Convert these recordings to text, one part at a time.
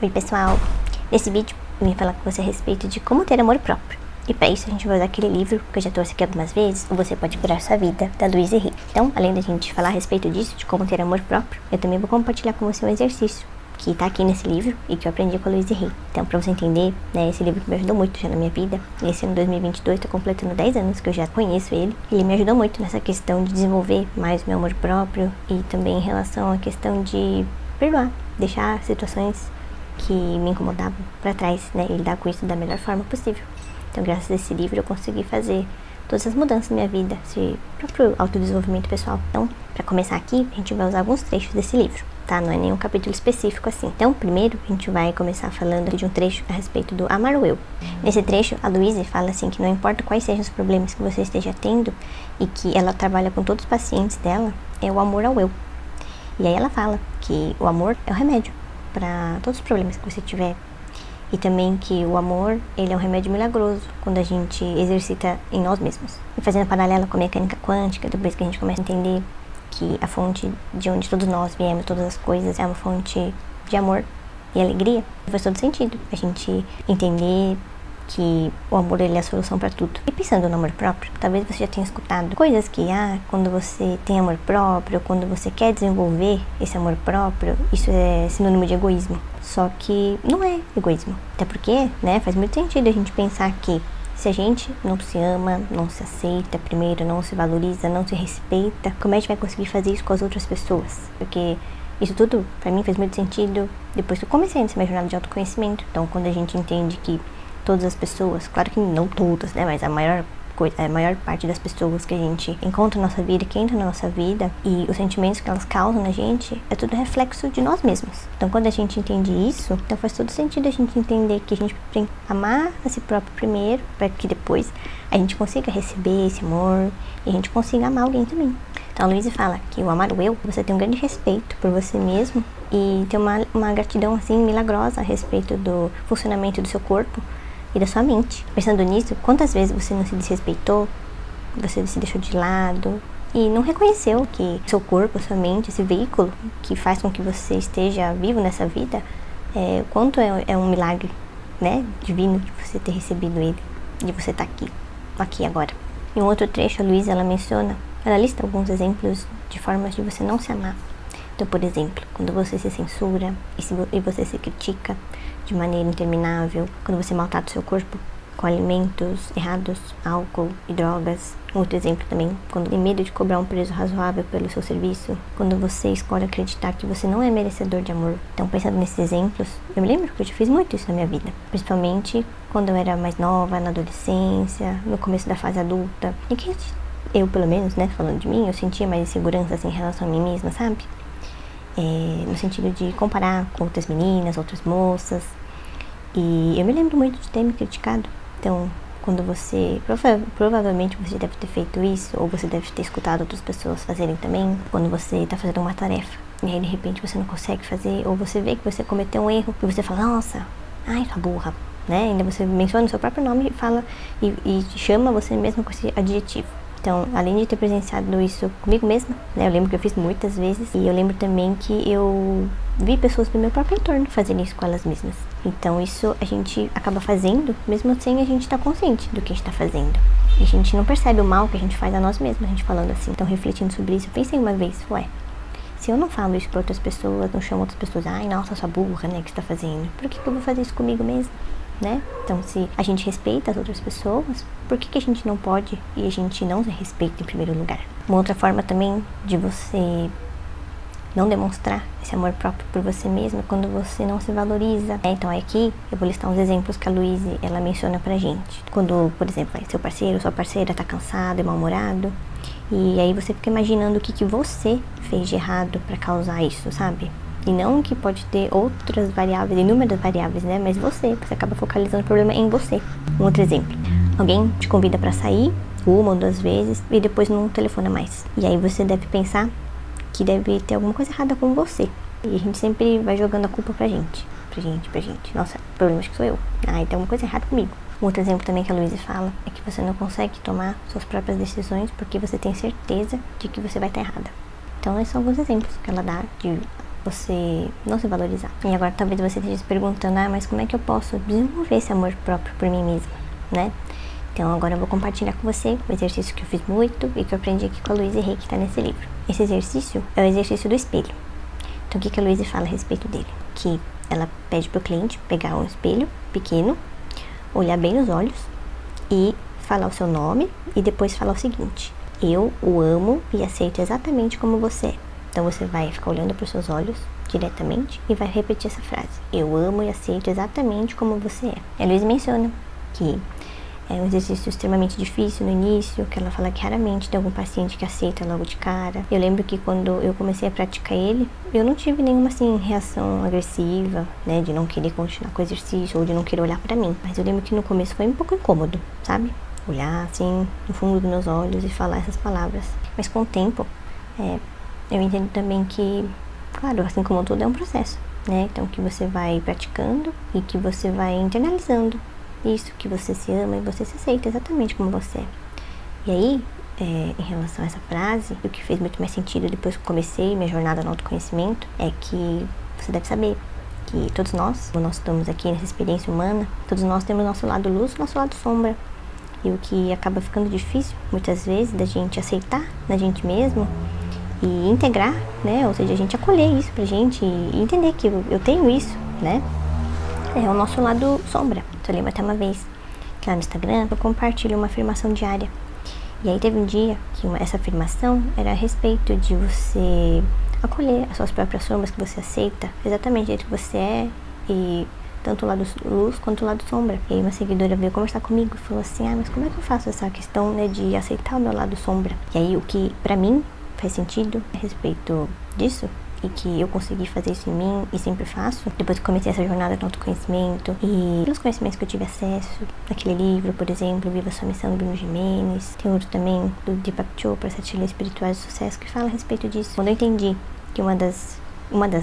Oi pessoal, nesse vídeo eu vim falar com você a respeito de como ter amor próprio. E para isso a gente vai usar aquele livro que eu já trouxe aqui algumas vezes, o Você Pode Curar Sua Vida, da Louise Hay. Então, além da gente falar a respeito disso, de como ter amor próprio, eu também vou compartilhar com você um exercício que tá aqui nesse livro e que eu aprendi com a Louise Hay. Então, pra você entender, né, esse livro me ajudou muito já na minha vida. Esse ano 2022, tô completando 10 anos que eu já conheço ele. Ele me ajudou muito nessa questão de desenvolver mais meu amor próprio e também em relação à questão de perdoar, deixar situações que me incomodavam para trás, né, e lidar com isso da melhor forma possível. Então, graças a esse livro, eu consegui fazer todas as mudanças na minha vida, esse próprio autodesenvolvimento pessoal. Então, para começar aqui, a gente vai usar alguns trechos desse livro, tá? Não é nenhum capítulo específico assim. Então, primeiro, a gente vai começar falando de um trecho a respeito do amar o eu. Nesse trecho, a Louise fala assim que não importa quais sejam os problemas que você esteja tendo e que ela trabalha com todos os pacientes dela, é o amor ao eu. E aí ela fala que o amor é o remédio para todos os problemas que você tiver. E também que o amor, ele é um remédio milagroso quando a gente exercita em nós mesmos. E fazendo paralelo com a mecânica quântica, depois que a gente começa a entender que a fonte de onde todos nós viemos, todas as coisas, é uma fonte de amor e alegria, faz todo sentido a gente entender que o amor, ele é a solução para tudo. E pensando no amor próprio, talvez você já tenha escutado coisas que, quando você tem amor próprio, quando você quer desenvolver esse amor próprio, isso é sinônimo de egoísmo. Só que não é egoísmo. Até porque, né, faz muito sentido a gente pensar que se a gente não se ama, não se aceita primeiro, não se valoriza, não se respeita, como é que a gente vai conseguir fazer isso com as outras pessoas? Porque isso tudo, pra mim, faz muito sentido depois que eu comecei nessa minha jornada de autoconhecimento. Então, quando a gente entende que todas as pessoas, claro que não todas, né, mas a maior parte das pessoas que a gente encontra na nossa vida, que entra na nossa vida, e os sentimentos que elas causam na gente, é tudo reflexo de nós mesmos. Então, quando a gente entende isso, então faz todo sentido a gente entender que a gente tem que amar a si próprio primeiro, para que depois a gente consiga receber esse amor e a gente consiga amar alguém também. Então, a Louise fala que o amar o eu, você tem um grande respeito por você mesmo e tem uma gratidão, assim, milagrosa a respeito do funcionamento do seu corpo e da sua mente. Pensando nisso, quantas vezes você não se desrespeitou, você se deixou de lado e não reconheceu que seu corpo, sua mente, esse veículo que faz com que você esteja vivo nessa vida, quanto é um milagre, né, divino de você ter recebido ele, de você estar aqui agora. Em um outro trecho, a Luísa, ela lista alguns exemplos de formas de você não se amar. Então, por exemplo, quando você se censura e você se critica de maneira interminável, quando você maltrata o seu corpo com alimentos errados, álcool e drogas. Outro exemplo também, quando tem medo de cobrar um preço razoável pelo seu serviço, quando você escolhe acreditar que você não é merecedor de amor. Então, pensando nesses exemplos, eu me lembro que eu já fiz muito isso na minha vida, principalmente quando eu era mais nova, na adolescência, no começo da fase adulta, e que eu, pelo menos, né, falando de mim, eu sentia mais insegurança assim, em relação a mim mesma, sabe? No sentido de comparar com outras meninas, outras moças. E eu me lembro muito de ter me criticado. Então, quando você, provavelmente você deve ter feito isso, ou você deve ter escutado outras pessoas fazerem também, quando você está fazendo uma tarefa, e aí de repente você não consegue fazer, ou você vê que você cometeu um erro, e você fala, nossa, ai, sua burra, né? Ainda você menciona o seu próprio nome e fala, e chama você mesmo com esse adjetivo. Então, além de ter presenciado isso comigo mesma, né, eu lembro que eu fiz muitas vezes, e eu lembro também que eu vi pessoas do meu próprio entorno fazerem isso com elas mesmas. Então, isso a gente acaba fazendo, mesmo sem a gente estar consciente do que a gente está fazendo. E a gente não percebe o mal que a gente faz a nós mesmos, a gente falando assim. Então, refletindo sobre isso, eu pensei uma vez, se eu não falo isso para outras pessoas, não chamo outras pessoas, ai, nossa, sua burra, né, que você tá fazendo, por que eu vou fazer isso comigo mesma? Né? Então, se a gente respeita as outras pessoas, por que a gente não pode e a gente não se respeita em primeiro lugar? Uma outra forma também de você não demonstrar esse amor próprio por você mesmo é quando você não se valoriza, né? Então, aqui eu vou listar uns exemplos que a Louise, ela menciona pra gente. Quando, por exemplo, seu parceiro, sua parceira tá cansado e mal-humorado, e aí você fica imaginando o que você fez de errado pra causar isso, sabe? E não que pode ter outras variáveis, inúmeras variáveis, né? Mas você acaba focalizando o problema em você. Um outro exemplo. Alguém te convida pra sair, uma ou duas vezes, e depois não telefona mais. E aí você deve pensar que deve ter alguma coisa errada com você. E a gente sempre vai jogando a culpa pra gente. Nossa, o problema acho que sou eu. Tem alguma coisa errada comigo. Um outro exemplo também que a Louise fala é que você não consegue tomar suas próprias decisões porque você tem certeza de que você vai estar errada. Então, esses são alguns exemplos que ela dá de você não se valorizar. E agora talvez você esteja se perguntando, mas como é que eu posso desenvolver esse amor próprio por mim mesma, né? Então agora eu vou compartilhar com você o exercício que eu fiz muito e que eu aprendi aqui com a Louise Hay, que está nesse livro. Esse exercício é o exercício do espelho. Então o que a Louise fala a respeito dele? Que ela pede para o cliente pegar um espelho pequeno, olhar bem nos olhos e falar o seu nome e depois falar o seguinte: eu o amo e aceito exatamente como você é. Então você vai ficar olhando para os seus olhos diretamente e vai repetir essa frase: eu amo e aceito exatamente como você é. A Louise menciona que é um exercício extremamente difícil no início, que ela fala que raramente tem algum paciente que aceita logo de cara. Eu lembro que quando eu comecei a praticar ele, eu não tive nenhuma assim reação agressiva, né, de não querer continuar com o exercício ou de não querer olhar pra mim. Mas eu lembro que no começo foi um pouco incômodo, sabe? Olhar assim no fundo dos meus olhos e falar essas palavras. Mas com o tempo, eu entendo também que, claro, assim como tudo é um processo, né? Então que você vai praticando e que você vai internalizando isso, que você se ama e você se aceita exatamente como você é. E aí, em relação a essa frase, o que fez muito mais sentido depois que eu comecei minha jornada no autoconhecimento é que você deve saber que todos nós, como nós estamos aqui nessa experiência humana, todos nós temos nosso lado luz e nosso lado sombra. E o que acaba ficando difícil, muitas vezes, da gente aceitar na gente mesmo e integrar, né? Ou seja, a gente acolher isso pra gente e entender que eu tenho isso, né? É o nosso lado sombra. Eu lembro até uma vez que lá no Instagram eu compartilho uma afirmação diária. E aí teve um dia que essa afirmação era a respeito de você acolher as suas próprias sombras, que você aceita exatamente do jeito que você é, e tanto o lado luz quanto o lado sombra. E aí uma seguidora veio conversar comigo e falou assim: mas como é que eu faço essa questão, né, de aceitar o meu lado sombra? E aí o que pra mim faz sentido a respeito disso, e que eu consegui fazer isso em mim e sempre faço, depois que comecei essa jornada de autoconhecimento e pelos conhecimentos que eu tive acesso, naquele livro, por exemplo, Viva Sua Missão, do Bruno Gimenez, tem outro também do Deepak Chopra, 7 Leis Espirituais de Sucesso, que fala a respeito disso. Quando eu entendi que uma das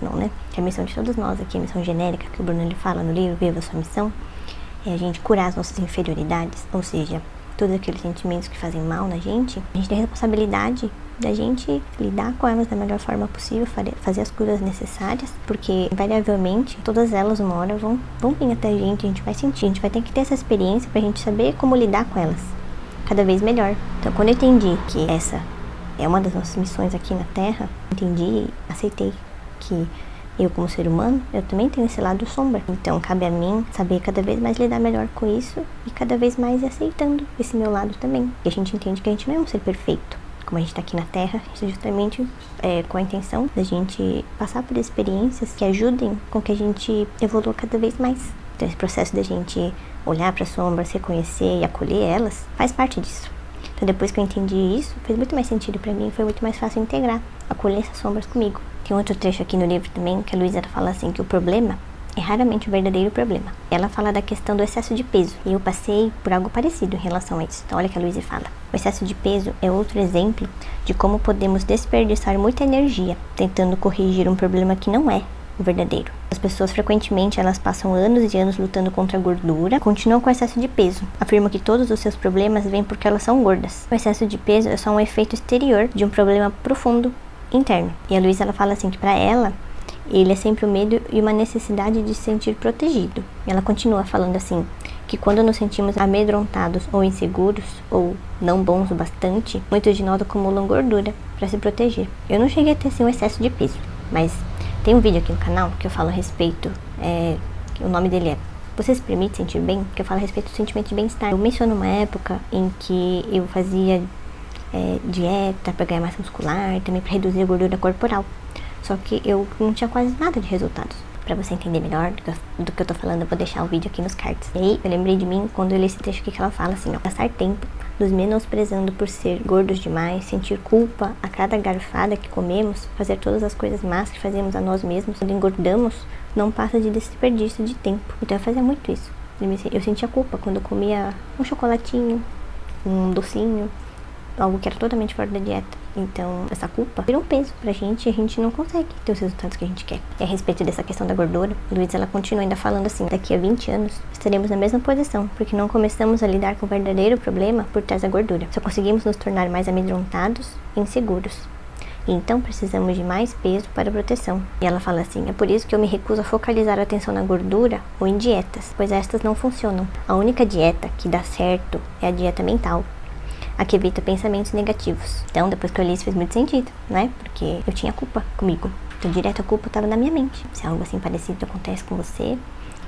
não, né, que a missão de todos nós aqui, a missão genérica que o Bruno ele fala no livro Viva Sua Missão, é a gente curar as nossas inferioridades, ou seja, todos aqueles sentimentos que fazem mal na gente, a gente tem a responsabilidade da gente lidar com elas da melhor forma possível, fazer as curas necessárias, porque invariavelmente todas elas uma hora vão vir até a gente vai sentir, a gente vai ter que ter essa experiência pra gente saber como lidar com elas cada vez melhor. Então quando eu entendi que essa é uma das nossas missões aqui na Terra, entendi e aceitei que eu, como ser humano, eu também tenho esse lado sombra. Então, cabe a mim saber cada vez mais lidar melhor com isso e cada vez mais aceitando esse meu lado também. E a gente entende que a gente não é um ser perfeito. Como a gente está aqui na Terra, isso é justamente com a intenção da gente passar por experiências que ajudem com que a gente evolua cada vez mais. Então, esse processo da gente olhar para as sombras, reconhecer e acolher elas, faz parte disso. Então, depois que eu entendi isso, fez muito mais sentido para mim, foi muito mais fácil integrar, acolher essas sombras comigo. Tem outro trecho aqui no livro também, que a Luísa fala assim, que o problema é raramente o verdadeiro problema. Ela fala da questão do excesso de peso, e eu passei por algo parecido em relação a isso. Então olha o que a Luísa fala. O excesso de peso é outro exemplo de como podemos desperdiçar muita energia tentando corrigir um problema que não é o verdadeiro. As pessoas frequentemente elas passam anos e anos lutando contra a gordura, continuam com excesso de peso. Afirmam que todos os seus problemas vêm porque elas são gordas. O excesso de peso é só um efeito exterior de um problema profundo interno. E a Luísa ela fala assim que para ela ele é sempre o medo e uma necessidade de se sentir protegido. E ela continua falando assim, que quando nos sentimos amedrontados ou inseguros ou não bons o bastante, muitos de nós acumulam gordura para se proteger. Eu não cheguei a ter assim, um excesso de peso, mas tem um vídeo aqui no canal que eu falo a respeito, o nome dele é Você se permite sentir bem? Que eu falo a respeito do sentimento de bem-estar. Eu menciono uma época em que eu fazia dieta para ganhar massa muscular, também para reduzir a gordura corporal. Só que eu não tinha quase nada de resultados. Pra você entender melhor do que eu tô falando, eu vou deixar o vídeo aqui nos cards. E aí, eu lembrei de mim quando eu li esse texto aqui que ela fala assim, gastar tempo nos menosprezando por ser gordos demais, sentir culpa a cada garfada que comemos, fazer todas as coisas más que fazemos a nós mesmos, quando engordamos, não passa de desperdício de tempo. Então eu fazia muito isso. Eu sentia culpa quando eu comia um chocolatinho, um docinho, algo que era totalmente fora da dieta. Então, essa culpa vira um peso pra gente e a gente não consegue ter os resultados que a gente quer. E a respeito dessa questão da gordura, a Luísa ela continua ainda falando assim, daqui a 20 anos estaremos na mesma posição, porque não começamos a lidar com o verdadeiro problema por trás da gordura. Só conseguimos nos tornar mais amedrontados e inseguros. e então precisamos de mais peso para proteção. E ela fala assim: é por isso que eu me recuso a focalizar a atenção na gordura ou em dietas, pois estas não funcionam. A única dieta que dá certo é a dieta mental, a que evita pensamentos negativos. Então, depois que eu li isso, fez muito sentido, né? Porque eu tinha culpa comigo. Então, direto a culpa estava na minha mente. Se algo assim parecido acontece com você,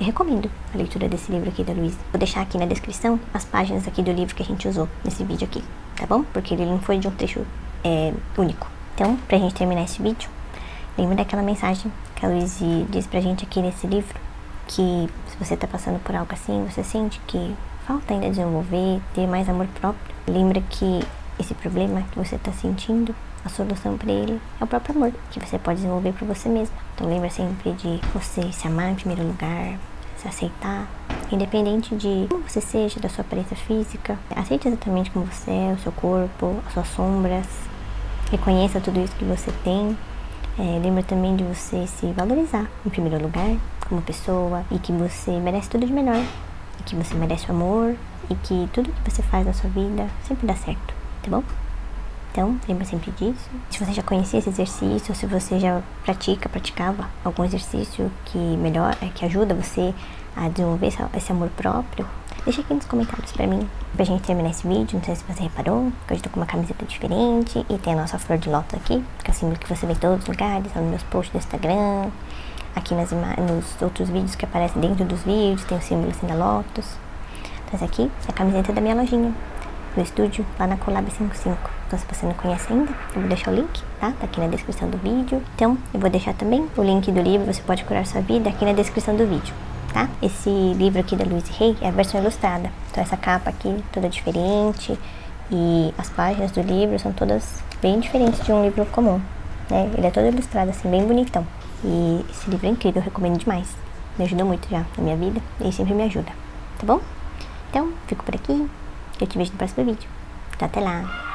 eu recomendo a leitura desse livro aqui da Louise. Vou deixar aqui na descrição as páginas aqui do livro que a gente usou nesse vídeo aqui, tá bom? Porque ele não foi de um trecho único. Então, pra gente terminar esse vídeo, lembra daquela mensagem que a Louise diz pra gente aqui nesse livro, que se você tá passando por algo assim, você sente que falta ainda desenvolver, ter mais amor próprio, lembra que esse problema que você tá sentindo, a solução para ele é o próprio amor, que você pode desenvolver por você mesma. Então lembra sempre de você se amar em primeiro lugar, se aceitar, independente de como você seja, da sua aparência física. Aceite exatamente como você é, o seu corpo, as suas sombras. Reconheça tudo isso que você tem. Lembra também de você se valorizar em primeiro lugar, como pessoa, e que você merece tudo de melhor, e que você merece o amor, e que tudo que você faz na sua vida sempre dá certo, tá bom? Então, lembra sempre disso. Se você já conhecia esse exercício, se você já praticava algum exercício que ajuda você a desenvolver esse amor próprio, deixa aqui nos comentários pra mim, pra gente terminar esse vídeo. Não sei se você reparou, que hoje eu tô com uma camiseta diferente e tem a nossa flor de lótus aqui, que é o símbolo que você vê em todos os lugares, nos meus posts do Instagram, aqui nos outros vídeos que aparecem dentro dos vídeos, tem o símbolo assim da lótus. Então essa aqui é a camiseta da minha lojinha, no estúdio, lá na Collab 55. Então, se você não conhece ainda, eu vou deixar o link, tá? Tá aqui na descrição do vídeo. Então, eu vou deixar também o link do livro Você Pode Curar Sua Vida aqui na descrição do vídeo, tá? Esse livro aqui da Louise Hay é a versão ilustrada. Então, essa capa aqui, toda diferente. E as páginas do livro são todas bem diferentes de um livro comum, né? Ele é todo ilustrado, assim, bem bonitão. E esse livro é incrível, eu recomendo demais. Me ajudou muito já na minha vida e sempre me ajuda, tá bom? Então, fico por aqui. Eu te vejo no próximo vídeo. Então, até lá!